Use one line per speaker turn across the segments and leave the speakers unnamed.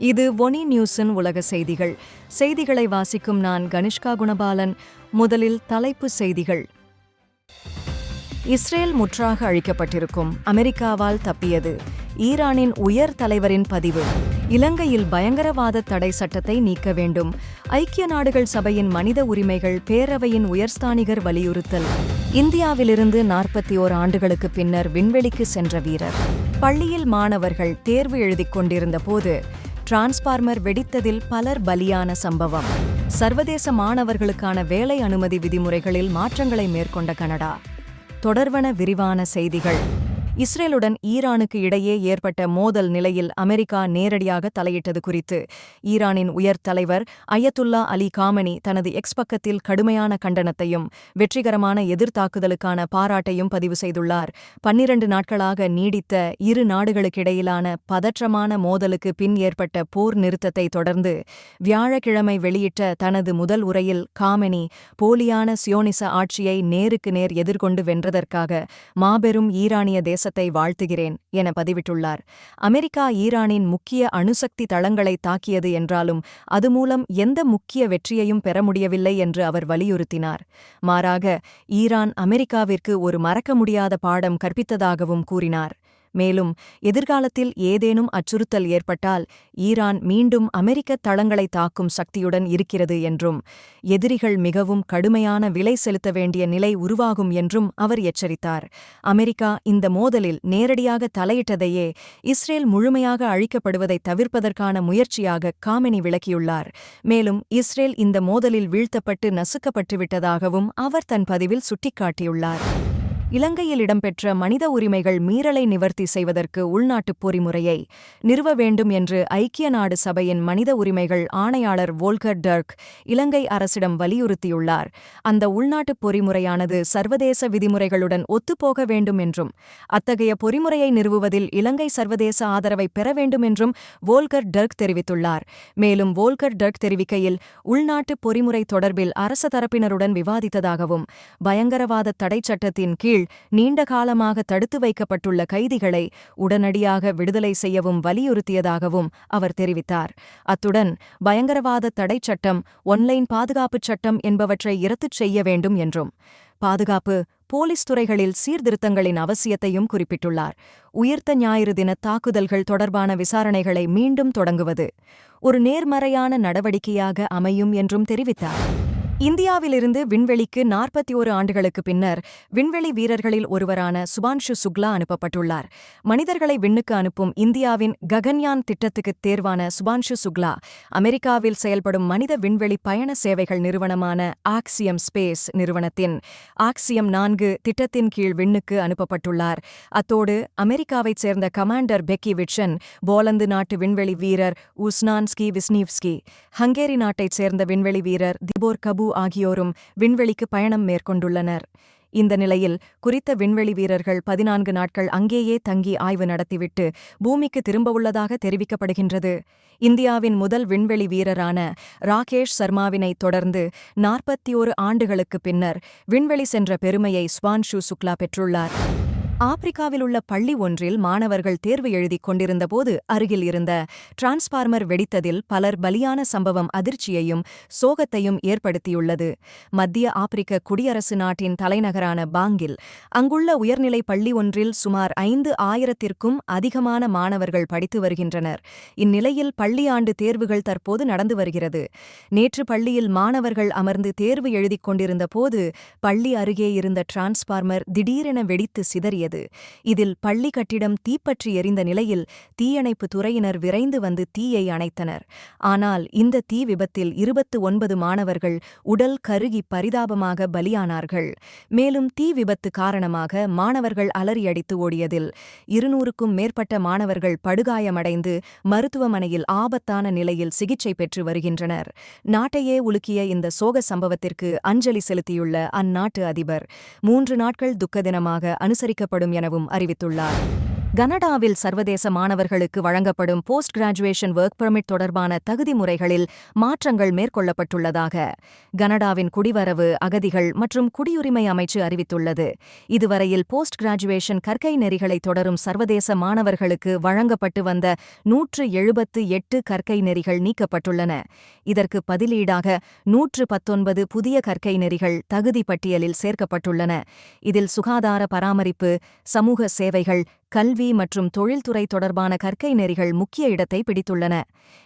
இது ஒனி நியூஸின் உலக செய்திகள். செய்திகளை வாசிக்கும் நான் கனிஷ்கா குணபாலன். முதலில் தலைப்புச் செய்திகள். இஸ்ரேல் முற்றாக அழிக்கப்பட்டிருக்கும், அமெரிக்காவால் தப்பியது. ஈரானின் உயர் தலைவரின் பதிவு. இலங்கையில் பயங்கரவாத தடை சட்டத்தை நீக்க வேண்டும். ஐக்கிய நாடுகள் சபையின் மனித உரிமைகள் பேரவையின் உயர்ஸ்தானிகர் வலியுறுத்தல். இந்தியாவிலிருந்து 41 ஆண்டுகளுக்கு பின்னர் விண்வெளிக்கு சென்ற வீரர். பள்ளியில் மாணவர்கள் தேர்வு எழுதிக் கொண்டிருந்த போது டிரான்ஸ்பார்மர் வெடித்ததில் பலர் பலியான சம்பவம். சர்வதேச மாணவர்களுக்கான வேலை அனுமதி விதிமுறைகளில் மாற்றங்களை மேற்கொண்ட கனடா. தொடர்வன விரிவான செய்திகள். இஸ்ரேலுடன் ஈரானுக்கு இடையே ஏற்பட்ட மோதல் நிலையில் அமெரிக்கா நேரடியாக தலையிட்டது குறித்து ஈரானின் உயர் தலைவர் அயத்துல்லா அலி காமெனி தனது எக்ஸ் பக்கத்தில் கடுமையான கண்டனத்தையும் வெற்றிகரமான எதிர்த்தாக்குதலுக்கான பாராட்டையும் பதிவு செய்துள்ளார். 12 நாட்களாக நீடித்த இரு நாடுகளுக்கிடையிலான பதற்றமான மோதலுக்கு பின் ஏற்பட்ட போர் நிறுத்தத்தை தொடர்ந்து வியாழக்கிழமை வெளியிட்ட தனது முதல் உரையில் காமெனி போலியான சியோனிச ஆட்சியை நேருக்கு நேர் எதிர்கொண்டு வென்றதற்காக மாபெரும் ஈரானிய தேசத்தை வாழ்த்துகிறேன் என பதிவிட்டுள்ளார். அமெரிக்கா ஈரானின் முக்கிய அணுசக்தி தளங்களை தாக்கியது என்றாலும் அது மூலம் எந்த முக்கிய வெற்றியையும் பெற முடியவில்லை என்று அவர் வலியுறுத்தினார். மாறாக ஈரான் அமெரிக்காவிற்கு ஒரு மறக்க முடியாத பாடம் கற்பித்ததாகவும் கூறினார். மேலும் எதிர்காலத்தில் ஏதேனும் அச்சுறுத்தல் ஏற்பட்டால் ஈரான் மீண்டும் அமெரிக்க தளங்களை தாக்கும் சக்தியுடன் இருக்கிறது என்றும் எதிரிகள் மிகவும் கடுமையான விலை செலுத்த வேண்டிய நிலை உருவாகும் என்றும் அவர் எச்சரித்தார். அமெரிக்கா இந்த மோதலில் நேரடியாக தலையிட்டதையே இஸ்ரேல் முழுமையாக அழிக்கப்படுவதை தவிர்ப்பதற்கான முயற்சியாக காமெனி விளக்கியுள்ளார். மேலும் இஸ்ரேல் இந்த மோதலில் வீழ்த்தப்பட்டு நசுக்கப்பட்டுவிட்டதாகவும் அவர் தன் பதிவில் சுட்டிக்காட்டியுள்ளார். இலங்கையில் இடம்பெற்ற மனித உரிமைகள் மீறலை நிவர்த்தி செய்வதற்கு உள்நாட்டுப் பொறிமுறையை நிறுவ வேண்டும் என்று ஐக்கிய நாடு சபையின் மனித உரிமைகள் ஆணையாளர் வோல்கர் டர்க் இலங்கை அரசிடம் வலியுறுத்தியுள்ளார். அந்த உள்நாட்டுப் பொறிமுறையானது சர்வதேச விதிமுறைகளுடன் ஒத்துப்போக வேண்டும் என்றும் அத்தகைய பொறிமுறையை நிறுவுவதில் இலங்கை சர்வதேச ஆதரவை பெற வேண்டும் என்றும் வோல்கர் டர்க் தெரிவித்துள்ளார். மேலும் வோல்கர் டர்க் தெரிவிக்கையில் உள்நாட்டுப் பொறிமுறை தொடர்பில் அரச தரப்பினருடன் விவாதித்ததாகவும் பயங்கரவாத தடைச் சட்டத்தின் கீழ் நீண்ட காலமாக தடுத்து வைக்கப்பட்டுள்ள கைதிகளை உடனடியாக விடுதலை செய்யவும் வலியுறுத்தியதாகவும் அவர் தெரிவித்தார். அத்துடன் பயங்கரவாத தடைச் சட்டம், ஒன்லைன் பாதுகாப்புச் சட்டம் என்பவற்றை இரத்துச் செய்ய வேண்டும் என்றும் பாதுகாப்பு, போலீஸ் துறைகளில் சீர்திருத்தங்களின் அவசியத்தையும் குறிப்பிட்டுள்ளார். உயிர்த்த ஞாயிறு தின தாக்குதல்கள் தொடர்பான விசாரணைகளை மீண்டும் தொடங்குவது ஒரு நேர்மறையான நடவடிக்கையாக அமையும் என்றும் தெரிவித்தார். இந்தியாவிலிருந்து விண்வெளிக்கு 41 ஆண்டுகளுக்கு பின்னர் விண்வெளி வீரர்களில் ஒருவரான சுபான்ஷு சுக்லா அனுப்பப்பட்டுள்ளார். மனிதர்களை விண்ணுக்கு அனுப்பும் இந்தியாவின் ககன்யான் திட்டத்துக்கு தேர்வான சுபான்ஷு சுக்லா அமெரிக்காவில் செயல்படும் மனித விண்வெளி பயண சேவைகள் நிறுவனமான ஆக்சியம் ஸ்பேஸ் நிறுவனத்தின் ஆக்சியம் 4 திட்டத்தின் கீழ் விண்ணுக்கு அனுப்பப்பட்டுள்ளார். அத்தோடு அமெரிக்காவைச் சேர்ந்த கமாண்டர் பெக்கி விட்சன், போலந்து நாட்டு விண்வெளி வீரர் உஸ்னான்ஸ்கி விஸ்னிவ்ஸ்கி, ஹங்கேரி நாட்டைச் சேர்ந்த விண்வெளி வீரர் திபோர் கபு ஆகியோரும் விண்வெளிக்கு பயணம் மேற்கொண்டுள்ளனர். இந்த நிலையில் குறித்த விண்வெளி வீரர்கள் 14 நாட்கள் அங்கேயே தங்கி ஆய்வு நடத்திவிட்டு பூமிக்கு திரும்பவுள்ளதாக தெரிவிக்கப்படுகின்றது. இந்தியாவின் முதல் விண்வெளி வீரரான ராகேஷ் சர்மாவினைத் தொடர்ந்து 41 ஆண்டுகளுக்கு பின்னர் விண்வெளி சென்ற பெருமையை சுபான்ஷு சுக்லா பெற்றுள்ளார். ஆப்பிரிக்காவில் உள்ள பள்ளி ஒன்றில் மாணவர்கள் தேர்வு எழுதிக் கொண்டிருந்தபோது அருகில் இருந்த டிரான்ஸ்பார்மர் வெடித்ததில் பலர் பலியான சம்பவம் அதிர்ச்சியையும் சோகத்தையும் ஏற்படுத்தியுள்ளது. மத்திய ஆப்பிரிக்க குடியரசு நாட்டின் தலைநகரான பாங்கில் அங்குள்ள உயர்நிலை பள்ளி ஒன்றில் சுமார் 5,000க்கும் அதிகமான மாணவர்கள் படித்து வருகின்றனர். இந்நிலையில் பள்ளி ஆண்டு தேர்வுகள் தற்போது நடந்து வருகிறது. நேற்று பள்ளியில் மாணவர்கள் அமர்ந்து தேர்வு எழுதிக் கொண்டிருந்த போது பள்ளி அருகே இருந்த டிரான்ஸ்பார்மர் திடீரென வெடித்து சிதறியது. இதில் பள்ளி கட்டிடம் தீப்பற்றி எரிந்த நிலையில் தீயணைப்பு துறையினர் விரைந்து வந்து தீயை அணைத்தனர். ஆனால் இந்த தீ விபத்தில் 29 மாணவர்கள் உடல் கருகி பரிதாபமாக பலியானார்கள். மேலும் தீ விபத்து காரணமாக மாணவர்கள் அலறியடித்து ஓடியதில் 200க்கும் மேற்பட்ட மாணவர்கள் படுகாயமடைந்து மருத்துவமனையில் ஆபத்தான நிலையில் சிகிச்சை பெற்று வருகின்றனர். நாட்டையே உலுக்கிய இந்த சோக சம்பவத்திற்கு அஞ்சலி செலுத்தியுள்ள அந்நாட்டு அதிபர் 3 நாட்கள் துக்க தினமாக அனுசரிக்கப்படும் எனவும் அறிவித்துள்ளார். கனடாவில் சர்வதேச மாணவர்களுக்கு வழங்கப்படும் போஸ்ட் கிராஜுவேஷன் ஒர்க் பெர்மிட் தொடர்பான தகுதி முறைகளில் மாற்றங்கள் மேற்கொள்ளப்பட்டுள்ளதாக கனடாவின் குடிவரவு, அகதிகள் மற்றும் குடியுரிமை அமைச்சு அறிவித்துள்ளது. இதுவரையில் போஸ்ட் கிராஜுவேஷன் கற்கை நெறிகளை தொடரும் சர்வதேச மாணவர்களுக்கு வழங்கப்பட்டு வந்த 178 கற்கை நெறிகள் நீக்கப்பட்டுள்ளன. இதற்கு பதிலீடாக 119 புதிய கற்கை நெறிகள் தகுதி பட்டியலில் சேர்க்கப்பட்டுள்ளன. இதில் சுகாதார பராமரிப்பு, சமூக சேவைகள், கல்வி மற்றும் தொழில்துறை தொடர்பான கற்கை நெறிகள் முக்கிய இடத்தை பிடித்துள்ளன.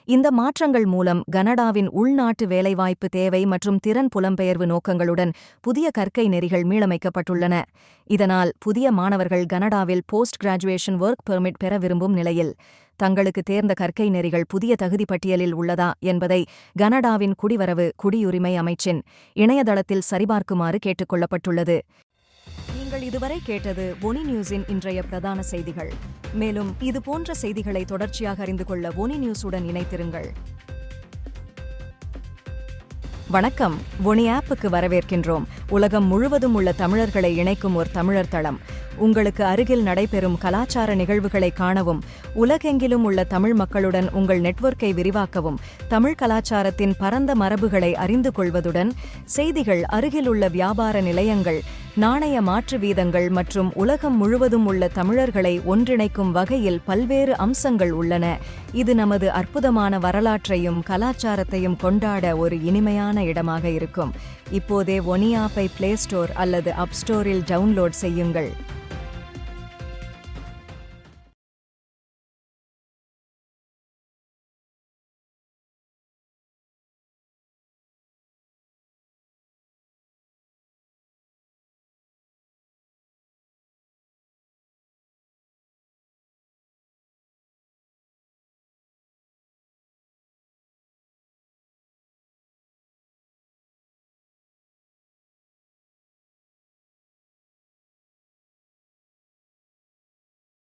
இந்த மாற்றங்கள் மூலம் கனடாவின் உள்நாட்டு வேலைவாய்ப்பு தேவை மற்றும் திறன் புலம்பெயர்வு நோக்கங்களுடன் புதிய கற்கை நெறிகள் மீளமைக்கப்பட்டுள்ளன. இதனால் புதிய மாணவர்கள் கனடாவில் போஸ்ட் கிராஜுவேஷன் ஒர்க் பெர்மிட் பெற விரும்பும் நிலையில் தங்களுக்கு தேர்ந்த கற்கை நெறிகள் புதிய தகுதி பட்டியலில் உள்ளதா என்பதை கனடாவின் குடிவரவு, குடியுரிமை அமைச்சின் இணையதளத்தில் சரிபார்க்குமாறு கேட்டுக் கொள்ளப்பட்டுள்ளது. நீங்கள் இதுவரை கேட்டது ஒனி நியூஸின் இன்றைய பிரதான செய்திகள். மேலும் இதுபோன்ற செய்திகளை தொடர்ச்சியாக அறிந்து கொள்ள ஒனி நியூஸுடன் இணைத்திருங்கள். வணக்கம். ஒனி ஆப்புக்கு வரவேற்கின்றோம். உலகம் முழுவதும் உள்ள தமிழர்களை இணைக்கும் ஒரு தமிழர் தளம். உங்களுக்கு அருகில் நடைபெறும் கலாச்சார நிகழ்வுகளை காணவும், உலகெங்கிலும் உள்ள தமிழ் மக்களுடன் உங்கள் நெட்வொர்க்கை விரிவாக்கவும், தமிழ் கலாச்சாரத்தின் பரந்த மரபுகளை அறிந்து கொள்வதுடன் செய்திகள், அருகிலுள்ள வியாபார நிலையங்கள், நாணய மாற்று வீதங்கள் மற்றும் உலகம் முழுவதும் உள்ள தமிழர்களை ஒன்றிணைக்கும் வகையில் பல்வேறு அம்சங்கள் உள்ளன. இது நமது அற்புதமான வரலாற்றையும் கலாச்சாரத்தையும் கொண்டாட ஒரு இனிமையான இடமாக இருக்கும். இப்போதே ஒனி ஆப்பை பிளே ஸ்டோர் அல்லது அப் ஸ்டோரில் டவுன்லோட் செய்யுங்கள்.